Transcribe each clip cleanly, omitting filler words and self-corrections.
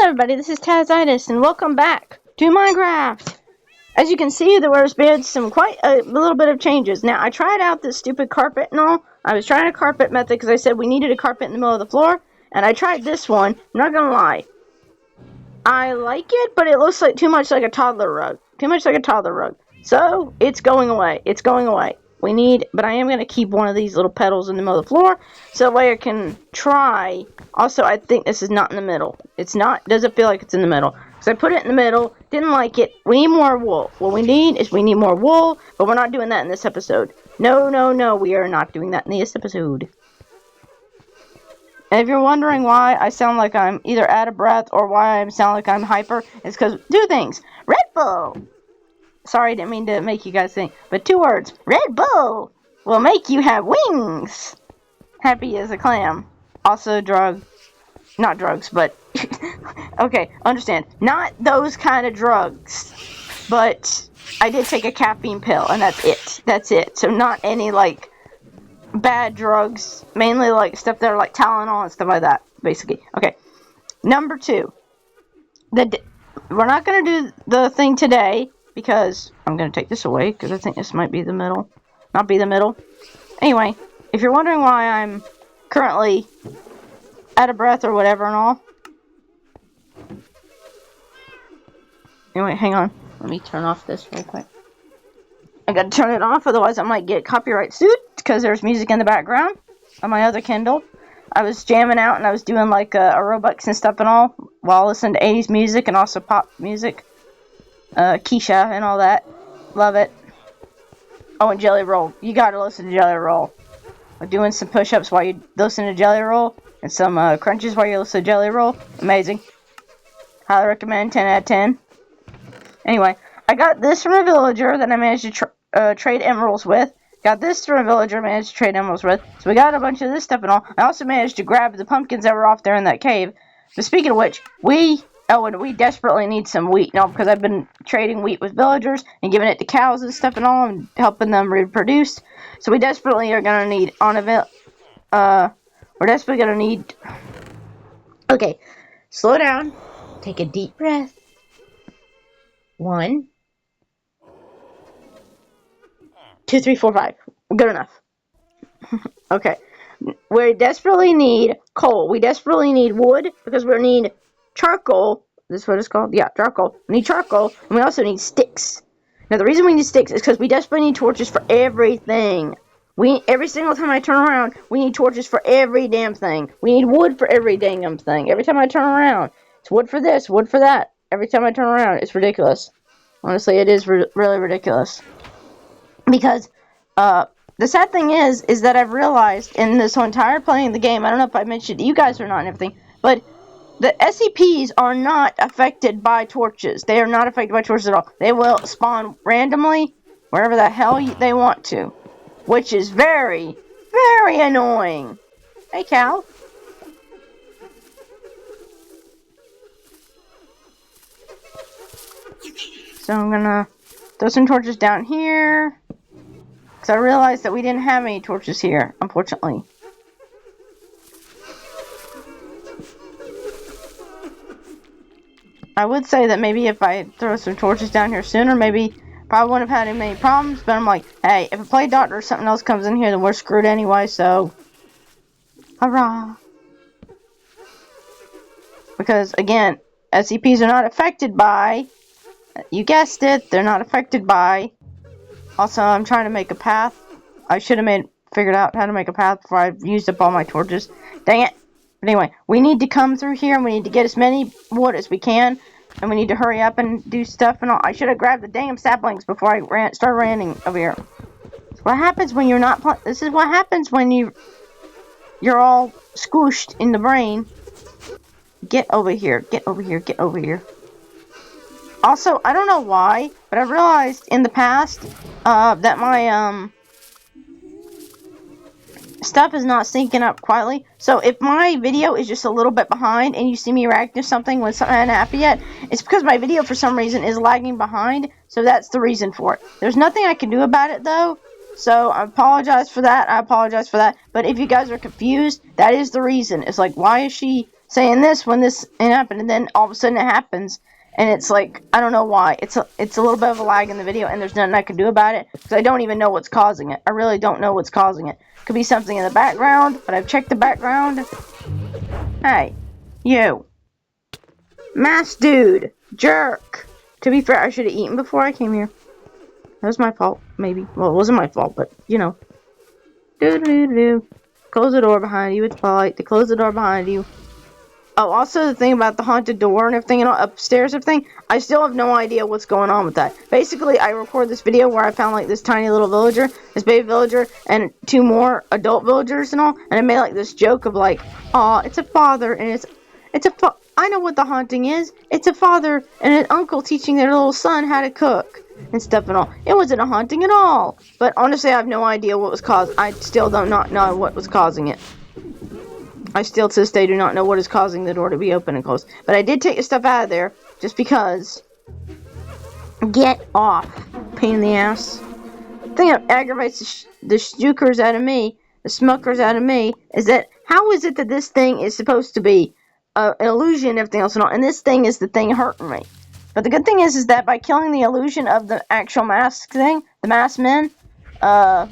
everybody, this is Tazzitis, and welcome back to Minecraft. As you can see, there's been quite a little bit of changes. Now, I tried out this stupid carpet and all. I was trying a carpet method because I said we needed a carpet in the middle of the floor, and I tried this one. I'm not gonna lie. I like it, but it looks like too much like a toddler rug. So, it's going away. But I am going to keep one of these little pedals in the middle of the floor, so that way I can try. Also, I think this is not in the middle. Doesn't feel like it's in the middle. So I put it in the middle, didn't like it. We need more wool. What we need more wool, but we're not doing that in this episode. No, we are not doing that in this episode. And if you're wondering why I sound like I'm either out of breath or why I sound like I'm hyper, it's because two things. Red Bull! Sorry, I didn't mean to make you guys think. But 2 words. Red Bull will make you have wings. Happy as a clam. Also not drugs, but... okay, understand. Not those kind of drugs. But I did take a caffeine pill, and that's it. So not any, bad drugs. Mainly, stuff that are, Tylenol and stuff like that, basically. Okay. Number 2. We're not going to do the thing today, because I'm going to take this away, because I think this might be the middle. Not be the middle. Anyway, if you're wondering why I'm currently out of breath or whatever and all. Anyway, hang on. Let me turn off this real quick. I got to turn it off, otherwise I might get copyright sued, because there's music in the background on my other Kindle. I was jamming out, and I was doing, aerobics and stuff and all, while listening to 80s music and also pop music. Keisha and all that. Love it. Oh, and Jelly Roll. You gotta listen to Jelly Roll. We're doing some push-ups while you listen to Jelly Roll, and some crunches while you listen to Jelly Roll. Amazing. Highly recommend. 10 out of 10. Anyway, I got this from a villager that I managed to trade emeralds with. Got this from a villager I managed to trade emeralds with. So we got a bunch of this stuff and all. I also managed to grab the pumpkins that were off there in that cave. But speaking of which, and we desperately need some wheat. No, because I've been trading wheat with villagers and giving it to cows and stuff and all, and helping them reproduce. So we desperately are gonna need Okay, slow down. Take a deep breath. 1, 2, 3, 4, 5. Good enough. Okay. We desperately need coal. We desperately need wood because we need charcoal. This is what it's called? Yeah, charcoal. We need charcoal, and we also need sticks. Now, the reason we need sticks is because we desperately need torches for everything. Every single time I turn around, we need torches for every damn thing. We need wood for every damn thing. Every time I turn around, it's wood for this, wood for that. Every time I turn around, it's ridiculous. Honestly, it is really ridiculous. Because, the sad thing is that I've realized in this whole entire playing the game, I don't know if I mentioned to you guys or not and everything, but the SCPs are not affected by torches. They are not affected by torches at all. They will spawn randomly wherever the hell they want to, which is very, very annoying. Hey, Cal. So I'm gonna throw some torches down here. Because I realized that we didn't have any torches here, unfortunately. I would say that maybe if I throw some torches down here sooner, maybe probably wouldn't have had any many problems. But I'm like, hey, if a plague doctor or something else comes in here, then we're screwed anyway, so... hurrah! Because, again, SCPs are not affected by... you guessed it, they're not affected by... Also, I'm trying to make a path. I should have figured out how to make a path before I used up all my torches. Dang it. But anyway, we need to come through here, and we need to get as many wood as we can. And we need to hurry up and do stuff and all. I should have grabbed the damn saplings before I started running over here. What happens when you're not... this is what happens when you're all squished in the brain. Get over here. Get over here. Get over here. Also, I don't know why, but I realized in the past that my stuff is not syncing up quietly. So if my video is just a little bit behind and you see me react to something when something hasn't happened yet, it's because my video for some reason is lagging behind. So that's the reason for it. There's nothing I can do about it though. So I apologize for that. But if you guys are confused, that is the reason. It's like, why is she saying this when this ain't happened, and then all of a sudden it happens, and it's like, I don't know why. It's a little bit of a lag in the video, and there's nothing I can do about it, because I don't even know what's causing it. I really don't know what's causing it. Could be something in the background, but I've checked the background. Hey, you. Mass dude. Jerk. To be fair, I should have eaten before I came here. That was my fault, maybe. Well, it wasn't my fault, but, you know. Do-do-do-do. Close the door behind you. It's polite to close the door behind you. Oh, also the thing about the haunted door and everything and all, upstairs and everything, I still have no idea what's going on with that. Basically, I recorded this video where I found like this tiny little villager, this baby villager, and 2 more adult villagers and all, and I made like this joke of like, aw, it's a father and I know what the haunting is. It's a father and an uncle teaching their little son how to cook and stuff and all. It wasn't a haunting at all. But honestly, I have no idea what was caused. I still do not know what was causing it. I still to this day do not know what is causing the door to be open and closed. But I did take the stuff out of there just because. Get off. Pain in the ass. The thing that aggravates the shukers out of me, the smokers out of me, is that how is it that this thing is supposed to be an illusion and everything else and all, and this thing is the thing hurting me. But the good thing is that by killing the illusion of the actual mask thing, the masked men, that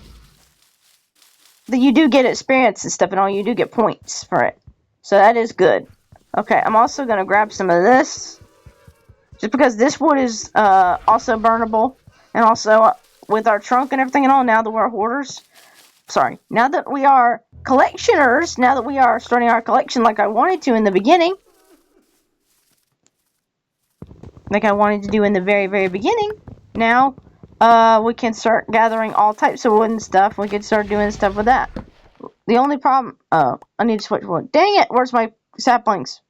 you do get experience and stuff and all, you do get points for it. So that is good. Okay, I'm also going to grab some of this. Just because this wood is also burnable. And also, with our trunk and everything and all, now that we're hoarders. Sorry, now that we are collectioners, now that we are starting our collection like I wanted to in the beginning. Like I wanted to do in the very, very beginning. Now, we can start gathering all types of wood and stuff. We can start doing stuff with that. The only problem... Oh, I need to switch wood. Dang it! Where's my saplings?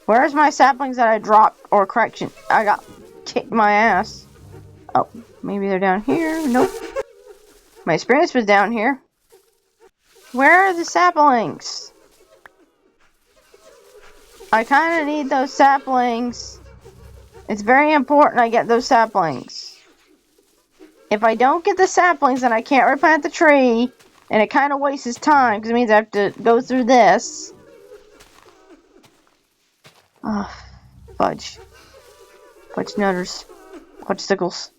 Where's my saplings that I dropped? Or correction, I got kicked my ass. Oh, maybe they're down here. Nope. My experience was down here. Where are the saplings? I kind of need those saplings. It's very important I get those saplings. If I don't get the saplings, then I can't replant the tree. And it kind of wastes time, because it means I have to go through this. Oh, fudge. Fudge nutters. Fudge sickles.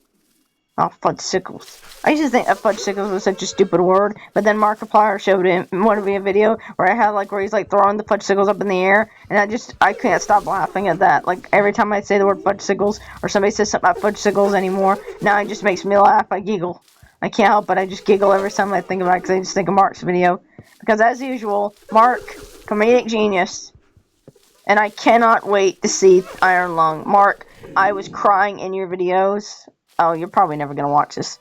Oh, fudge sickles. I used to think that fudge sickles was such a stupid word, but then Markiplier showed him one of me a video where I had like where he's like throwing the fudge sickles up in the air, and I can't stop laughing at that. Like every time I say the word fudge sickles or somebody says something about fudge sickles anymore, now it just makes me laugh. I giggle. I can't help it. I just giggle every time I think about it because I just think of Mark's video. Because as usual, Mark, comedic genius, and I cannot wait to see Iron Lung. Mark, I was crying in your videos. Oh, you're probably never gonna watch this,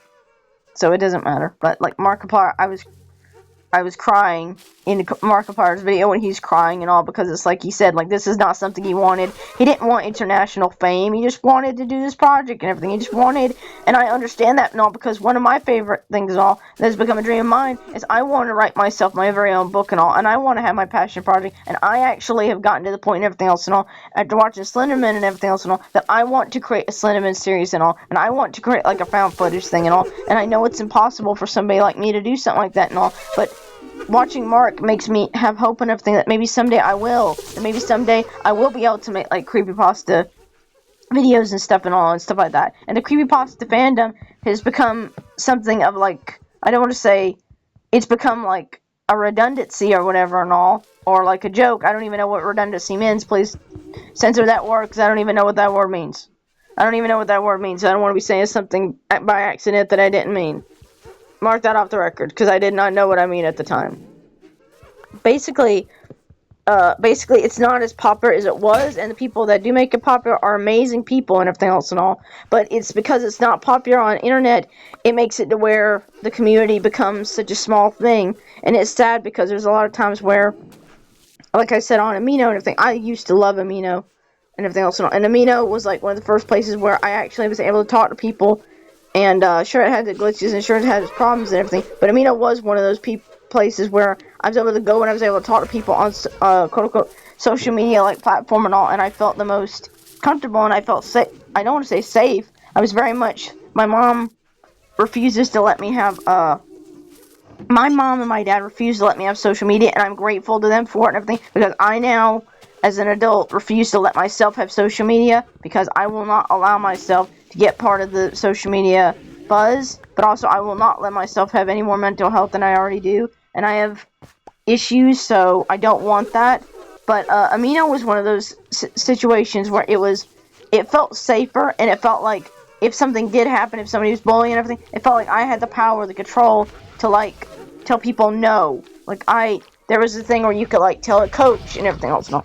so it doesn't matter. But like Markiplier, I was crying in Markiplier's video when he's crying and all, because it's like he said, like, this is not something he wanted. He didn't want international fame. He just wanted to do this project and everything. He just wanted, and I understand that and all, because one of my favorite things and all that has become a dream of mine is I want to write myself my very own book and all, and I want to have my passion project, and I actually have gotten to the point and everything else and all, after watching Slenderman and everything else and all, that I want to create a Slenderman series and all, and I want to create like a found footage thing and all, and I know it's impossible for somebody like me to do something like that and all, but watching Mark makes me have hope and everything that maybe someday I will. And maybe someday I will be able to make like creepypasta videos and stuff and all and stuff like that. And the creepypasta fandom has become something of like, I don't want to say it's become like a redundancy or whatever and all. Or like a joke. I don't even know what redundancy means. Please censor that word because I don't even know what that word means. I don't even know what that word means. So I don't want to be saying something by accident that I didn't mean. Mark that off the record, because I did not know what I mean at the time. Basically, it's not as popular as it was, and the people that do make it popular are amazing people and everything else and all. But it's because it's not popular on the internet, it makes it to where the community becomes such a small thing. And it's sad because there's a lot of times where, like I said, on Amino and everything, I used to love Amino and everything else and all. And Amino was like one of the first places where I actually was able to talk to people. And sure, it had the glitches, and sure, it had its problems and everything. But Amino was one of those places where I was able to go and I was able to talk to people on quote-unquote social media like platform and all. And I felt the most comfortable, and I felt safe. I don't want to say safe. I was very much. My mom refuses to let me have. My mom and my dad refuse to let me have social media, and I'm grateful to them for it and everything, because I now, as an adult, refuse to let myself have social media because I will not allow myself to get part of the social media buzz, but also I will not let myself have any more mental health than I already do, and I have issues, so I don't want that. But Amino was one of those situations where it felt safer, and it felt like if something did happen, if somebody was bullying and everything, it felt like I had the power, the control to like tell people no. Like there was a thing where you could like tell a coach and everything else. No,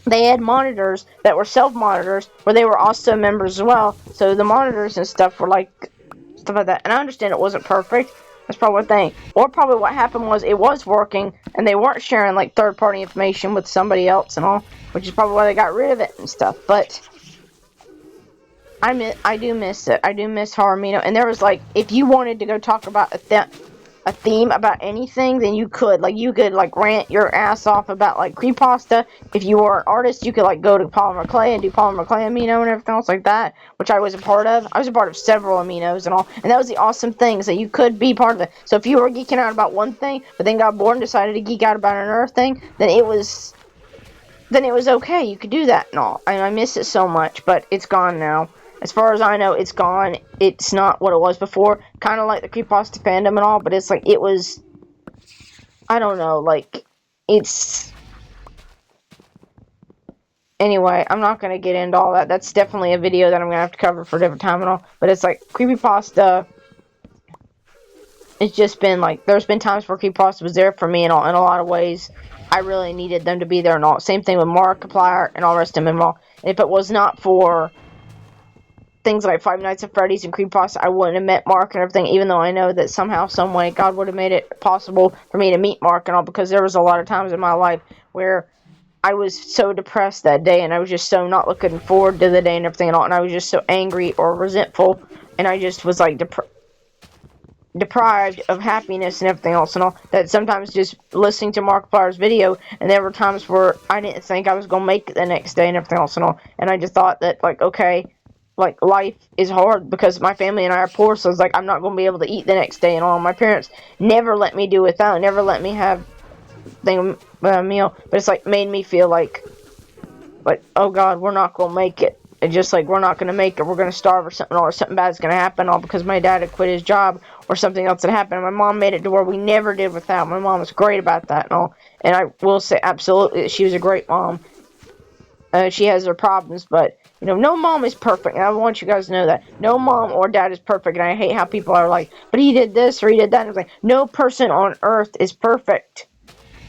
they had monitors that were self-monitors where they were also members as well. So the monitors and stuff were like stuff like that. And I understand it wasn't perfect. That's probably one thing. Or probably what happened was it was working and they weren't sharing like third-party information with somebody else and all, which is probably why they got rid of it and stuff. But I do miss it. I do miss Haramino. And there was like, if you wanted to go talk about a theme about anything, then you could. Like, you could, like, rant your ass off about, like, creepypasta. If you were an artist, you could, like, go to Polymer Clay and do Polymer Clay Amino and everything else like that, which I was a part of. I was a part of several Aminos and all. And that was the awesome thing, is that you could be part of it. So if you were geeking out about one thing, but then got bored and decided to geek out about another thing, then it was okay. You could do that and all. And I miss it so much, but it's gone now. As far as I know, it's gone. It's not what it was before. Kind of like the creepypasta fandom and all, but it's like, it was, I don't know, like, it's, anyway, I'm not going to get into all that. That's definitely a video that I'm going to have to cover for a different time and all, but it's like, creepypasta, it's just been like, there's been times where creepypasta was there for me and all, in a lot of ways. I really needed them to be there and all. Same thing with Markiplier and all the rest of them and all. If it was not for things like Five Nights at Freddy's and creepypasta, I wouldn't have met Mark and everything, even though I know that somehow, some way, God would have made it possible for me to meet Mark and all, because there was a lot of times in my life where I was so depressed that day, and I was just so not looking forward to the day and everything and all, and I was just so angry or resentful, and I just was like deprived of happiness and everything else and all, that sometimes just listening to Markiplier's video, and there were times where I didn't think I was going to make it the next day and everything else and all, and I just thought that, like, okay, like, life is hard because my family and I are poor, so it's like, I'm not going to be able to eat the next day and all. My parents never let me do without, never let me have a meal, but it's like, made me feel like, oh God, we're not going to make it. And just like, we're not going to make it, we're going to starve or something, or something bad's going to happen, all because my dad had quit his job, or something else had happened. And my mom made it to where we never did without. My mom was great about that and all, and I will say absolutely that she was a great mom. She has her problems, but, you know, no mom is perfect, and I want you guys to know that. No mom or dad is perfect, and I hate how people are like, but he did this, or he did that, and it's like, no person on earth is perfect.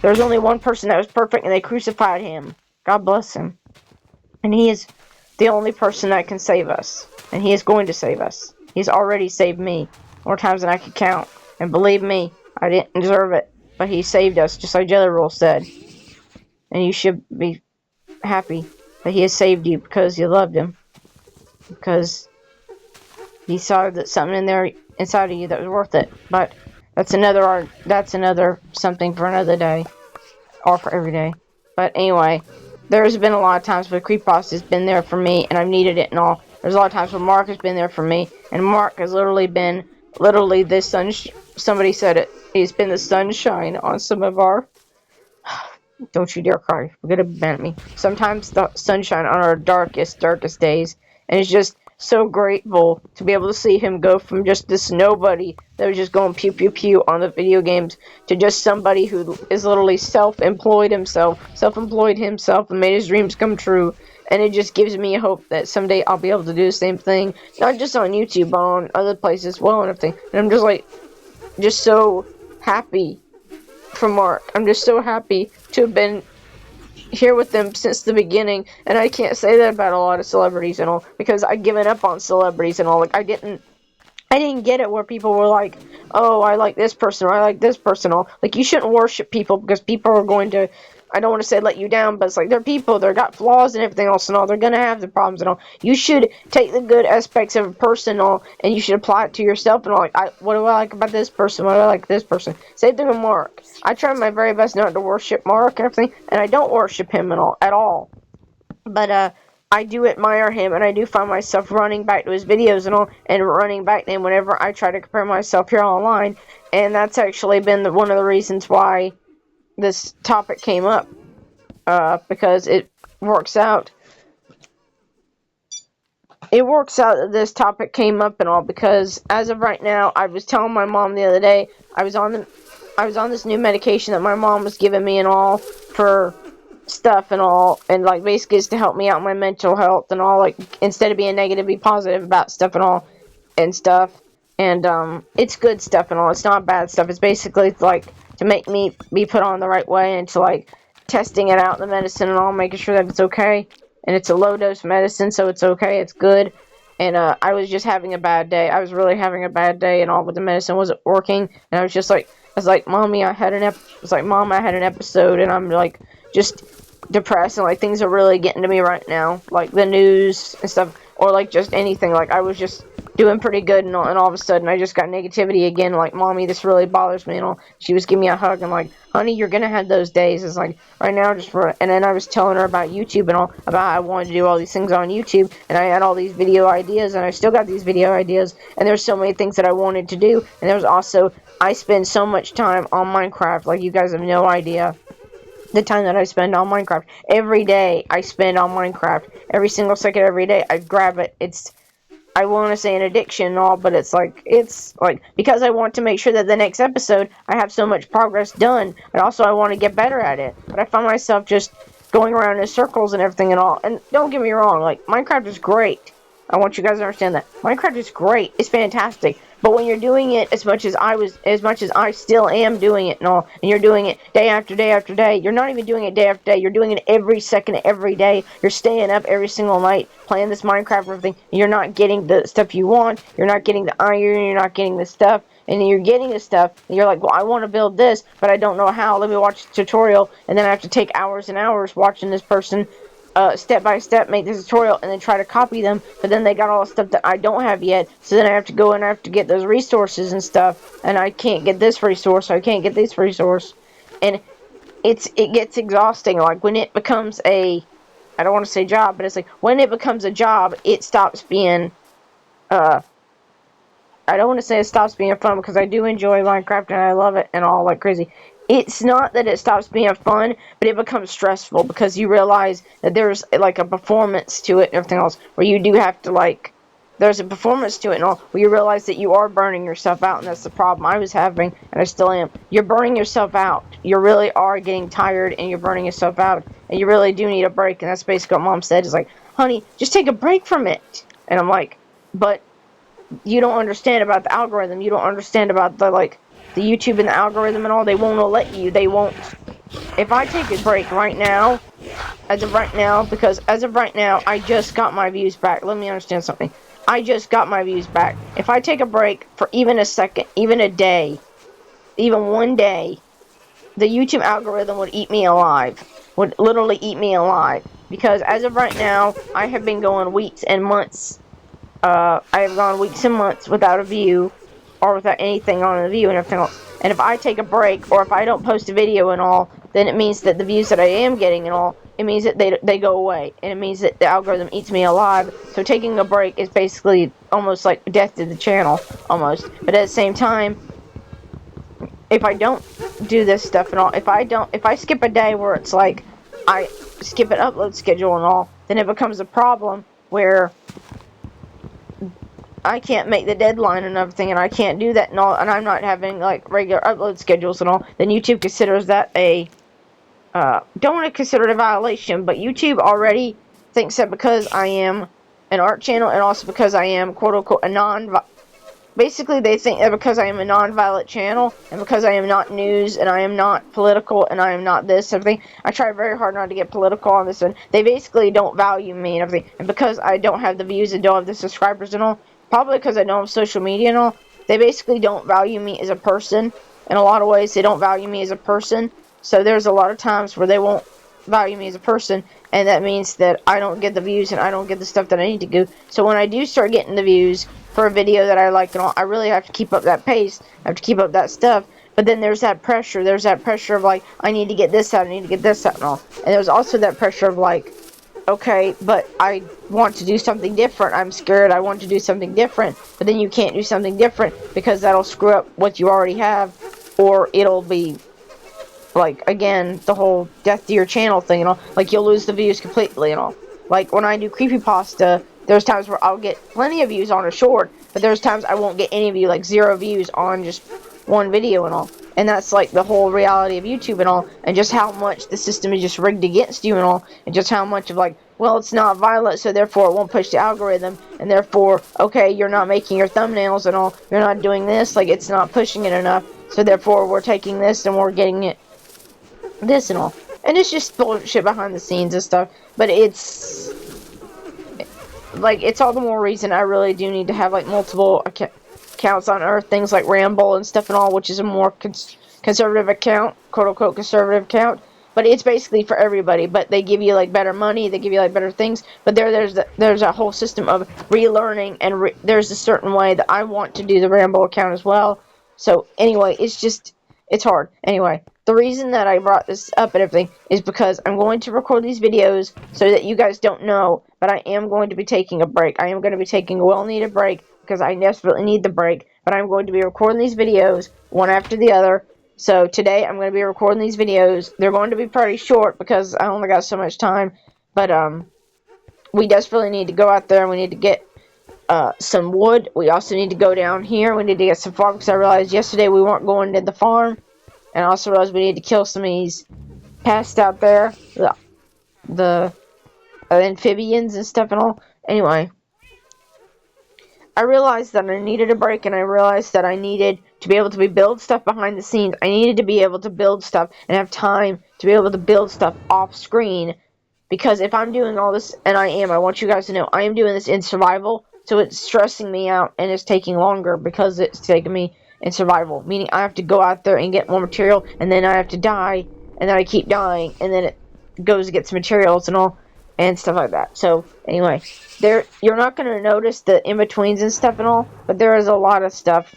There's only one person that was perfect, and they crucified him. God bless him. And he is the only person that can save us, and he is going to save us. He's already saved me more times than I could count, and believe me, I didn't deserve it, but he saved us, just like Jelly Roll said. And you should be happy that he has saved you, because you loved him, because he saw that something in there inside of you that was worth it. But that's another something for another day, or for every day. But anyway, there's been a lot of times where creepypasta has been there for me, and I've needed it and all. There's a lot of times where Mark has been there for me, and Mark has literally been this somebody said it, he's been the sunshine on some of our, don't you dare cry. You're gonna be mad at me. Sometimes the sunshine on our darkest days. And it's just so grateful to be able to see him go from just this nobody that was just going pew pew pew on the video games to just somebody who is literally self-employed himself and made his dreams come true. And it just gives me hope that someday I'll be able to do the same thing. Not just on YouTube, but on other places as well and everything. And I'm just like, just so happy for Mark. I'm just so happy to have been here with them since the beginning, and I can't say that about a lot of celebrities and all, because I've given up on celebrities and all. Like, I didn't get it where people were like, oh, I like this person, or I like this person, all. Like, you shouldn't worship people, because people are going to, I don't want to say let you down, but it's like, they're people, they've got flaws and everything else and all, they're gonna have the problems and all. You should take the good aspects of a person and all, and you should apply it to yourself and all. Like, what do I like about this person, what do I like about this person? Same thing with Mark. I try my very best not to worship Mark and everything, and I don't worship him at all. But, I do admire him, and I do find myself running back to his videos and all, and running back to him whenever I try to compare myself here online, and that's actually been one of the reasons why this topic came up. because it works out. It works out that this topic came up and all, because as of right now, I was telling my mom the other day, I was on this new medication that my mom was giving me and all for stuff and all, and like basically it's to help me out my mental health and all, like instead of being negative, be positive about stuff and all and stuff. And it's good stuff and all. It's not bad stuff. It's basically like to make me be put on the right way and to like testing it out, the medicine and all, making sure that it's okay. And it's a low dose medicine, so it's okay. It's good. And I was just having a bad day. I was really having a bad day and all, but the medicine wasn't working. And I was like, Mommy, I had an episode, and I'm like just depressed, and like things are really getting to me right now, like the news and stuff, or like just anything. Like I was just doing pretty good, and all of a sudden I just got negativity again. Like, Mommy, this really bothers me and all. She was giving me a hug and like, honey, you're gonna have those days. It's like right now, and then I was telling her about YouTube and all, about how I wanted to do all these things on YouTube, and I had all these video ideas, and I still got these video ideas, and there's so many things that I wanted to do. And there was also, I spend so much time on Minecraft, like you guys have no idea the time that I spend on Minecraft. Every day I spend on Minecraft. Every single second, every day I grab it. It's, I want to say an addiction and all, but it's like because I want to make sure that the next episode I have so much progress done, but also I want to get better at it. But I find myself just going around in circles and everything and all. And don't get me wrong, like Minecraft is great. I want you guys to understand that Minecraft is great. It's fantastic. But when you're doing it as much as I still am doing it and all, and you're doing it day after day after day, you're not even doing it day after day, you're doing it every second, every day, you're staying up every single night, playing this Minecraft and everything, and you're not getting the stuff you want, you're not getting the iron, you're not getting the stuff, and then you're getting the stuff, and you're like, well, I want to build this, but I don't know how, let me watch the tutorial, and then I have to take hours and hours watching this person step by step make this tutorial and then try to copy them, but then they got all the stuff that I don't have yet, so then I have to go and I have to get those resources and stuff, and I can't get this resource, I can't get this resource, and it gets exhausting. Like when it becomes I don't want to say job, but it's like when it becomes a job, it stops being I don't want to say it stops being fun, because I do enjoy Minecraft and I love it and all like crazy. It's not that it stops being fun, but it becomes stressful, because you realize that there's like a performance to it and everything else, where you do have to like, there's a performance to it and all, where you realize that you are burning yourself out, and that's the problem I was having, and I still am. You're burning yourself out. You really are getting tired, and you're burning yourself out, and you really do need a break, and that's basically what Mom said, is like, honey, just take a break from it. And I'm like, but you don't understand about the algorithm, you don't understand about the YouTube and the algorithm and all. They won't let you, they won't. If I take a break right now, because as of right now, I just got my views back. Let me understand something. I just got my views back. If I take a break for even a second, even a day, even one day, the YouTube algorithm would eat me alive. Would literally eat me alive. Because as of right now, I have been going weeks and months. I have gone weeks and months without a view, or without anything on the view and everything else. And if I take a break, or if I don't post a video and all, then it means that the views that I am getting and all, it means that they go away. And it means that the algorithm eats me alive. So taking a break is basically almost like death to the channel, almost. But at the same time, if I don't do this stuff and all, if I skip a day where it's like, I skip an upload schedule and all, then it becomes a problem where I can't make the deadline and everything, and I can't do that and all, and I'm not having like regular upload schedules and all, then YouTube considers that don't want to consider it a violation, but YouTube already thinks that because I am an art channel, and also because I am quote-unquote basically they think that because I am a non-violent channel, and because I am not news, and I am not political, and I am not this, everything, I try very hard not to get political on this, and they basically don't value me and everything, and because I don't have the views and don't have the subscribers and all, probably because I don't have social media and all, they basically don't value me as a person. In a lot of ways, they don't value me as a person. So there's a lot of times where they won't value me as a person, and that means that I don't get the views and I don't get the stuff that I need to do. So when I do start getting the views for a video that I like and all, I really have to keep up that pace. I have to keep up that stuff. But then there's that pressure. There's that pressure of like, I need to get this out, I need to get this out and all. And there's also that pressure of like, okay, but I want to do something different. I'm scared I want to do something different. But then you can't do something different because that'll screw up what you already have, or it'll be like, again, the whole death to your channel thing and all. Like, you'll lose the views completely and all. Like, when I do creepypasta, there's times where I'll get plenty of views on a short, but there's times I won't get any views, like 0 views on just one video and all. And that's like the whole reality of YouTube and all, and just how much the system is just rigged against you and all, and just how much of like, well, it's not violent, so therefore it won't push the algorithm, and therefore, okay, you're not making your thumbnails and all, you're not doing this, like, it's not pushing it enough, so therefore we're taking this and we're getting it this and all. And it's just bullshit behind the scenes and stuff, but it's like, it's all the more reason I really do need to have like multiple accounts on Earth, things like Ramble and stuff and all, which is a more conservative account, quote-unquote conservative account, but it's basically for everybody, but they give you like better money, they give you like better things, but there's a whole system of relearning, and there's a certain way that I want to do the Ramble account as well. So anyway, it's hard. Anyway, the reason that I brought this up and everything is because I'm going to record these videos so that you guys don't know, but I am going to be taking a break. I am going to be taking a well-needed break because I desperately need the break, but I'm going to be recording these videos one after the other. So today I'm going to be recording these videos. They're going to be pretty short because I only got so much time, but we desperately need to go out there and we need to get some wood. We also need to go down here. We need to get some farm because I realized yesterday we weren't going to the farm. And I also realized we need to kill some of these pests out there. The amphibians and stuff and all. Anyway. I realized that I needed a break, and I realized that I needed to be able to build stuff behind the scenes. I needed to be able to build stuff and have time to be able to build stuff off screen. Because if I'm doing all this, and I want you guys to know, I am doing this in survival, so it's stressing me out, and it's taking longer because it's taking me in survival. Meaning I have to go out there and get more material, and then I have to die, and then I keep dying, and then it goes to get some materials and all, and stuff like that. So, anyway, you're not going to notice the in-betweens and stuff and all, but there is a lot of stuff.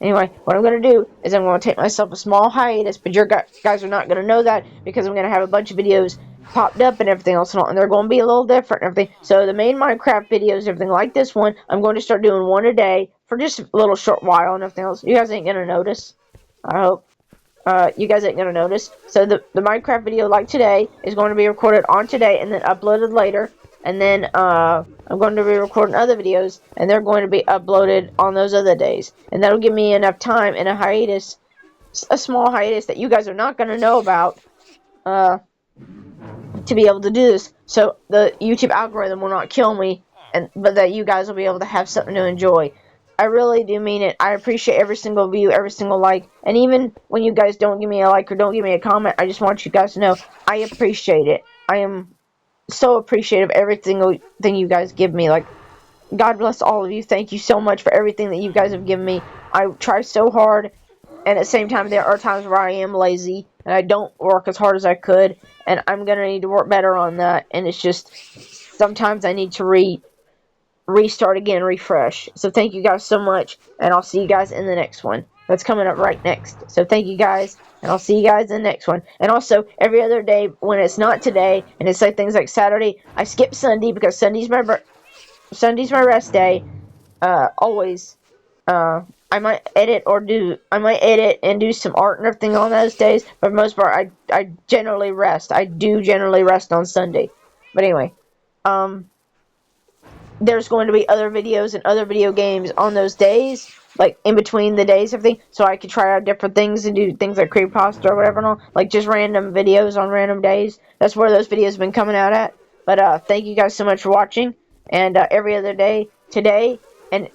Anyway, what I'm going to do is I'm going to take myself a small hiatus, but your guys are not going to know that because I'm going to have a bunch of videos popped up and everything else, and they're going to be a little different and everything. So the main Minecraft videos, everything like this one, I'm going to start doing one a day for just a little short while and everything else. You guys ain't going to notice, I hope. You guys ain't going to notice. So the Minecraft video like today is going to be recorded on today and then uploaded later. And then I'm going to be recording other videos, and they're going to be uploaded on those other days. And that'll give me enough time in a hiatus, a small hiatus that you guys are not going to know about, to be able to do this. So the YouTube algorithm will not kill me, but that you guys will be able to have something to enjoy. I really do mean it. I appreciate every single view, every single like. And even when you guys don't give me a like or don't give me a comment, I just want you guys to know I appreciate it. I am so appreciative of every single thing you guys give me. Like, God bless all of you. Thank you so much for everything that you guys have given me. I try so hard, and at the same time, there are times where I am lazy, and I don't work as hard as I could, and I'm going to need to work better on that, and it's just, sometimes I need to restart again, refresh. So thank you guys so much, and I'll see you guys in the next one. That's coming up right next. So thank you guys, and I'll see you guys in the next one. And also, every other day, when it's not today, and it's like things like Saturday, I skip Sunday because Sunday's my rest day. Always. I might edit and do some art and everything on those days, but for the most part, I generally rest. I do generally rest on Sunday. But anyway, there's going to be other videos and other video games on those days, like in between the days, everything, so I could try out different things and do things like creepypasta or whatever, and all, like just random videos on random days. That's where those videos have been coming out at. But thank you guys so much for watching, and every other day, today, and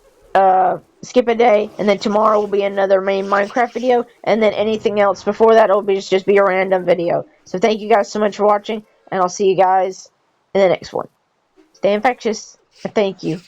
skip a day, and then tomorrow will be another main Minecraft video, and then anything else before that will just be a random video. So thank you guys so much for watching, and I'll see you guys in the next one. Stay infectious, and thank you.